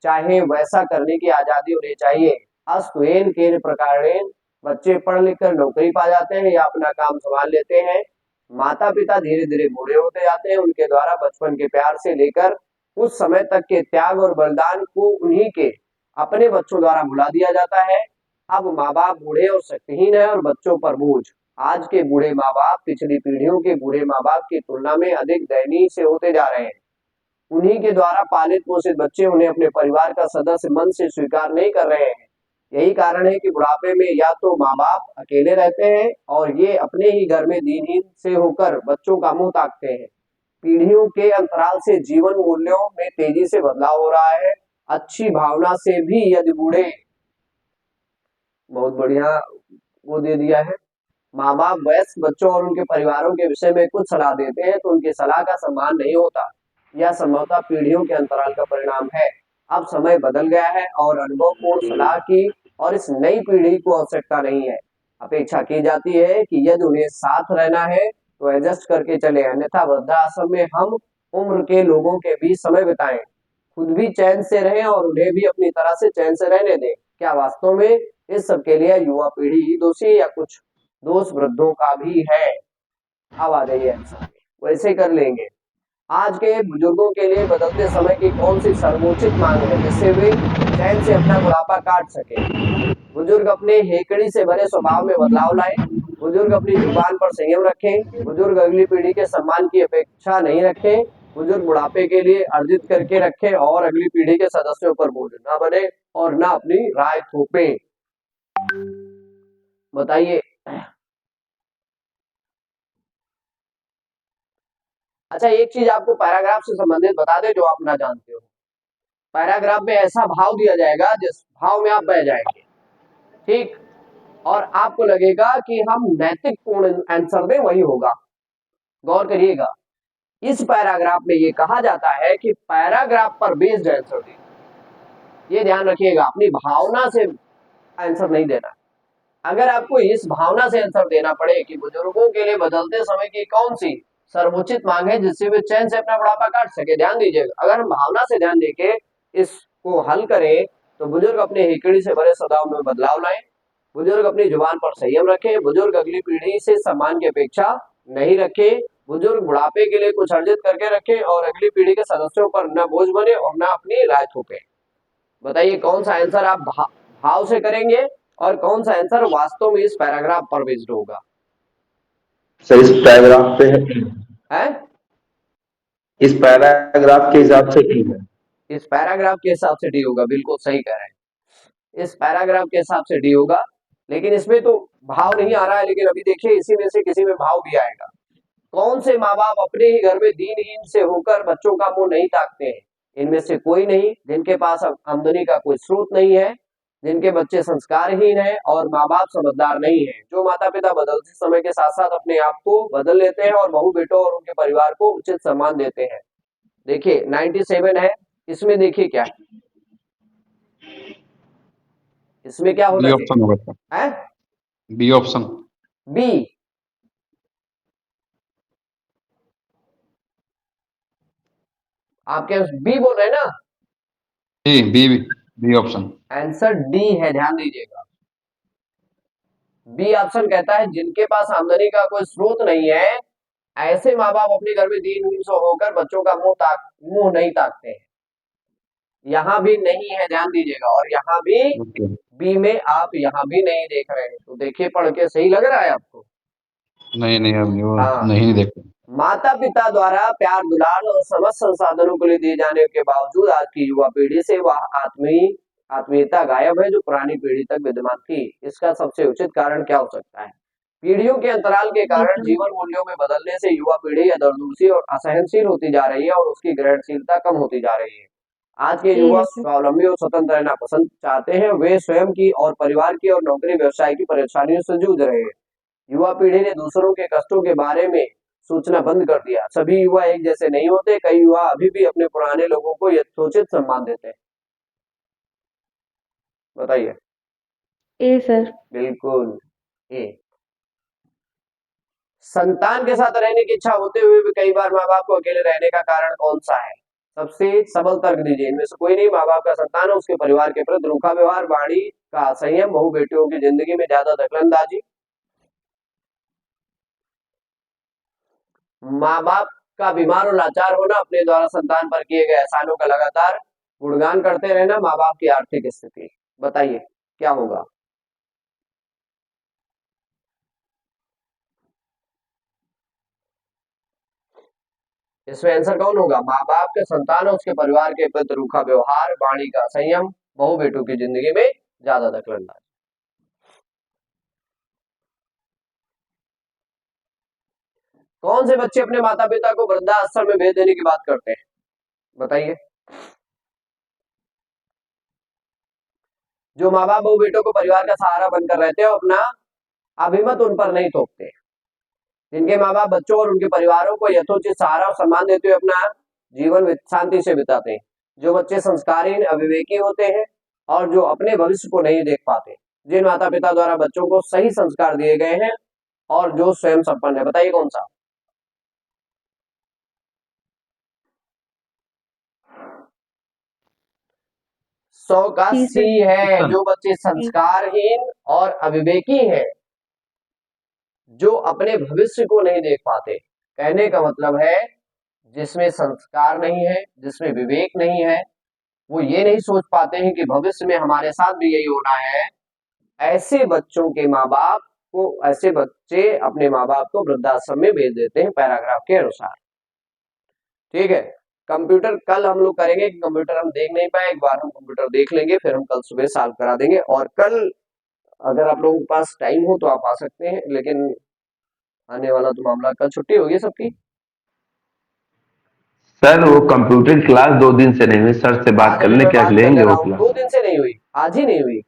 चाहे वैसा करने की आजादी उन्हें चाहिए। अस्तु केन प्रकारेण बच्चे पढ़ लिख कर नौकरी पा जाते हैं या अपना काम संभाल लेते हैं। माता पिता धीरे धीरे बूढ़े होते जाते हैं, उनके द्वारा बचपन के प्यार से लेकर उस समय तक के त्याग और बलिदान को उन्हीं के अपने बच्चों द्वारा भुला दिया जाता है। अब माँ बाप बूढ़े और शक्तिहीन है और बच्चों पर बोझ। आज के बूढ़े माँ बाप पिछली पीढ़ियों के बूढ़े माँ बाप की तुलना में अधिक दयनीय से होते जा रहे हैं। उन्हीं के द्वारा पालित पोषित बच्चे उन्हें अपने परिवार का सदस्य मन से स्वीकार नहीं कर रहे हैं। यही कारण है कि बुढ़ापे में या तो माँ बाप अकेले रहते हैं और ये अपने ही घर में दीनहीन से होकर बच्चों का मुंह ताकते हैं। पीढ़ियों के अंतराल से जीवन मूल्यों में तेजी से बदलाव हो रहा है। अच्छी भावना से भी यदि बूढ़े, बहुत बढ़िया वो दे दिया है, माँ बाप वयस्क बच्चों और उनके परिवारों के विषय में कुछ सलाह देते हैं तो उनकी सलाह का सम्मान नहीं होता। यह संभवतः पीढ़ियों के अंतराल का परिणाम है। अब समय बदल गया है और अनुभवपूर्ण सलाह की और इस नई पीढ़ी को आवश्यकता नहीं है। अपेक्षा की जाती है कि यदि उन्हें साथ रहना है तो एडजस्ट करके चले, अन्यथा वृद्धाश्रम में हम उम्र के लोगों के बीच समय बिताएं, खुद भी चैन से रहें और उन्हें भी अपनी तरह से चैन से रहने दें। क्या वास्तव में इस सब के लिए युवा पीढ़ी ही दोषी है या कुछ दोष वृद्धों का भी है? अब आ जाइए आंसर, वैसे कर लेंगे। आज के बुजुर्गों के लिए बदलते समय की कौन सी सर्वोचित मांग है जिससे वे चैन से अपना बुढ़ापा काट सके? बुजुर्ग अपने हेकड़ी से भरे स्वभाव में बदलाव लाएं, बुजुर्ग अपनी जुबान पर संयम रखें, बुजुर्ग अगली पीढ़ी के सम्मान की अपेक्षा नहीं रखें, बुजुर्ग बुढ़ापे के लिए अर्जित करके रखें और अगली पीढ़ी के सदस्यों पर बोझ न बने और न अपनी राय थोपें। बताइए। अच्छा, एक चीज आपको पैराग्राफ से संबंधित बता दे जो आप ना जानते हो। पैराग्राफ में ऐसा भाव दिया जाएगा जिस भाव में आप बह जाएंगे, ठीक, और आपको लगेगा कि हम नैतिक पूर्ण आंसर दें, वही होगा। गौर करिएगा, इस पैराग्राफ में ये कहा जाता है कि पैराग्राफ पर बेस्ड आंसर दें। ये ध्यान रखिएगा, अपनी भावना से आंसर नहीं देना। अगर आपको इस भावना से आंसर देना पड़े कि बुजुर्गों के लिए बदलते समय की कौन सी सर्वोचित मांग है जिससे वे चैन से अपना बुढ़ापा काट सके, ध्यान दीजिएगा। अगर हम भावना से ध्यान देके इसको हल करें तो बुजुर्ग अपने हेकड़ी से भरे स्वभाव में बदलाव लाएं, बुजुर्ग अपनी जुबान पर संयम रखें, बुजुर्ग अगली पीढ़ी से सम्मान की अपेक्षा नहीं रखें, बुजुर्ग बुढ़ापे के लिए कुछ अर्जित करके रखें और अगली पीढ़ी के सदस्यों पर न बोझ बने और न अपनी राय थोपे। बताइए कौन सा आंसर आप भाव से करेंगे और कौन सा आंसर वास्तव में इस पैराग्राफ पर बेस्ड होगा? सर इस पैराग्राफ पे है, इस पैराग्राफ के हिसाब से ठीक है। इस पैराग्राफ के हिसाब से डी होगा, बिल्कुल सही कह रहे हैं, इस पैराग्राफ के हिसाब से डी होगा। लेकिन इसमें तो भाव नहीं आ रहा है, लेकिन अभी देखिए इसी में से किसी में भाव भी आएगा। कौन से माँ बाप अपने ही घर में दीनहीन से होकर बच्चों का मुंह नहीं ताकते हैं? इनमें से कोई नहीं, जिनके पास आमदनी का कोई स्रोत नहीं है, जिनके बच्चे संस्कारहीन हैं और माँ बाप समझदार नहीं है। जो माता पिता बदलते समय के साथ साथ अपने आप को बदल लेते हैं और बहू बेटों और उनके परिवार को उचित सम्मान देते हैं। देखिए 97 है, इसमें देखिए क्या है, इसमें क्या होना ऑप्शन होगा सर, है? B option. बी, आपके बी बोल रहे हैं ना? B option. आंसर डी है, ध्यान दीजिएगा। बी ऑप्शन कहता है जिनके पास आमदनी का कोई स्रोत नहीं है, ऐसे माँ बाप अपने घर में दीनहीन से होकर बच्चों का मुंह नहीं ताकते हैं। यहाँ भी नहीं है, ध्यान दीजिएगा, और यहाँ भी बी में आप यहाँ भी नहीं देख रहे हैं। तो देखिए पढ़ के सही लग रहा है आपको? नहीं अब वो हाँ। नहीं देखते। माता पिता द्वारा प्यार दुलार और समस्त संसाधनों के लिए दिए जाने के बावजूद आज की युवा पीढ़ी से वह आत्मीयता गायब है जो पुरानी पीढ़ी तक विद्यमान थी। इसका सबसे उचित कारण क्या हो सकता है? पीढ़ियों के अंतराल के कारण जीवन मूल्यों में बदलने से युवा पीढ़ी दूरदर्शी और असहनशील होती जा रही है और उसकी ग्रहणशीलता कम होती जा रही है। आज के युवा स्वावलंबी और स्वतंत्र रहना पसंद चाहते हैं। वे स्वयं की और परिवार की और नौकरी व्यवसाय की परेशानियों से जूझ रहे हैं। युवा पीढ़ी ने दूसरों के कष्टों के बारे में सोचना बंद कर दिया। सभी युवा एक जैसे नहीं होते, कई युवा अभी भी अपने पुराने लोगों को यथोचित सम्मान देते हैं। बताइए। ए सर। बिल्कुल ए। संतान के साथ रहने की इच्छा होते हुए भी कई बार माँ बाप को अकेले रहने का कारण कौन सा है? सबसे सबल तर्क दीजिए। इनमें से कोई नहीं। माँ बाप का संतान है, उसके परिवार के प्रति रूखा व्यवहार, वाणी का असंयम, बहु बेटियों की जिंदगी में ज्यादा दखलंदाजी, माँ बाप का बीमार और लाचार होना, अपने द्वारा संतान पर किए गए एहसानों का लगातार गुणगान करते रहना, माँ बाप की आर्थिक स्थिति। बताइए क्या होगा? इसमें आंसर कौन होगा? माँ बाप के संतान और उसके परिवार के प्रति रूखा व्यवहार, वाणी का संयम, बहु बेटों की जिंदगी में ज्यादा दखलंदाजी। कौन से बच्चे अपने माता पिता को वृद्धाश्रम में भेज देने की बात करते हैं? बताइए। जो माँ बाप बहु बेटों को परिवार का सहारा बनकर रहते हैं और अपना अभिमत उन पर नहीं थोपते, जिनके माँ बाप बच्चों और उनके परिवारों को यथोचित सहारा और सम्मान देते हुए अपना जीवन शांति से बिताते हैं। जो बच्चे संस्कारहीन, अविवेकी होते हैं और जो अपने भविष्य को नहीं देख पाते, जिन माता पिता द्वारा बच्चों को सही संस्कार दिए गए हैं और जो स्वयं संपन्न है। बताइए कौन सा? सौ का सी सी सर। है। जो बच्चे संस्कारहीन और अविवेकी हैं, जो अपने भविष्य को नहीं देख पाते। कहने का मतलब है जिसमें संस्कार नहीं है, जिसमें विवेक नहीं है, वो ये नहीं सोच पाते हैं कि भविष्य में हमारे साथ भी यही होना है। ऐसे बच्चों के माँ बाप को, ऐसे बच्चे अपने माँ बाप को वृद्धाश्रम में भेज देते हैं पैराग्राफ के अनुसार। ठीक है। कंप्यूटर कल हम लोग करेंगे। कंप्यूटर हम देख नहीं पाए, एक बार हम कंप्यूटर देख लेंगे, फिर हम कल सुबह सॉल्व करा देंगे। और कल अगर आप लोगों के पास टाइम हो तो आप आ सकते हैं, लेकिन आने वाला तो मामला, कल छुट्टी होगी सबकी। सर वो कंप्यूटर क्लास 2 दिन से नहीं हुई, सर से बात आज कर अभी ले, मैं क्या बात कर ले लेंगे रहा वो हूँ, क्लास? 2 दिन से नहीं हुई, आज ही नहीं हुई।